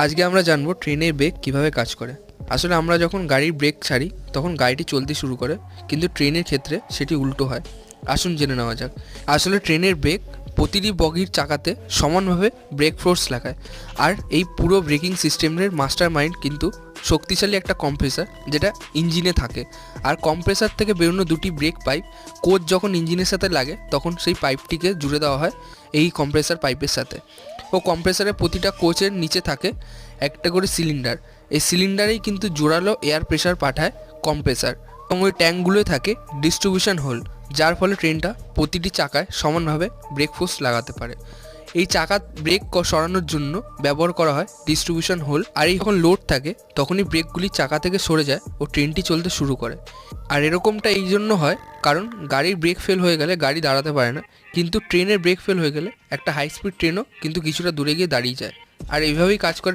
আজকে আমরা জানবো ট্রেনের ব্রেক কিভাবে কাজ করে। আসলে আমরা যখন গাড়ির ব্রেক ছাড়ি তখন গাড়িটি চলতে শুরু করে, কিন্তু ট্রেনের ক্ষেত্রে সেটি উল্টো হয়। আসুন জেনে নেওয়া যাক। আসলে ট্রেনের ব্রেক প্রতিটি বগির চাকাতে সমানভাবে ব্রেক ফোর্স লাগায়, আর এই পুরো ব্রেকিং সিস্টেমের মাস্টার মাইন্ড কিন্তু শক্তিশালী একটা কম্প্রেসার, যেটা ইঞ্জিনে থাকে। আর কম্প্রেসার থেকে বেরোনো দুটি ব্রেক পাইপ কোচ যখন ইঞ্জিনের সাথে লাগে তখন সেই পাইপটিকে জুড়ে দেওয়া হয় এই কম্প্রেসার পাইপের সাথে। ও কম্প্রেসারের প্রতিটা কোচের নিচে থাকে একটা করে সিলিন্ডার। এই সিলিন্ডারেই কিন্তু জোরালো এয়ার প্রেশার পাঠায় কম্প্রেসার, এবং ওই ট্যাঙ্কগুলোয় থাকে ডিস্ট্রিবিউশন হোল, যার ফলে ট্রেনটা প্রতিটি চাকায় সমানভাবে ব্রেক ফোর্স লাগাতে পারে। এই চাকা ব্রেক সরানোর জন্য ব্যবহার করা হয় ডিস্ট্রিবিউশন হোল। আর এই যখন লোড থাকে তখনই ব্রেকগুলি চাকা থেকে সরে যায় ও ট্রেনটি চলতে শুরু করে। আর এরকমটা এই জন্য হয় কারণ গাড়ির ব্রেক ফেল হয়ে গেলে গাড়ি দাঁড়াতে পারে না, কিন্তু ট্রেনের ব্রেক ফেল হয়ে গেলে একটা হাই স্পিড ট্রেনও কিন্তু কিছুটা দূরে গিয়ে দাঁড়িয়ে যায়। আর এইভাবেই কাজ করে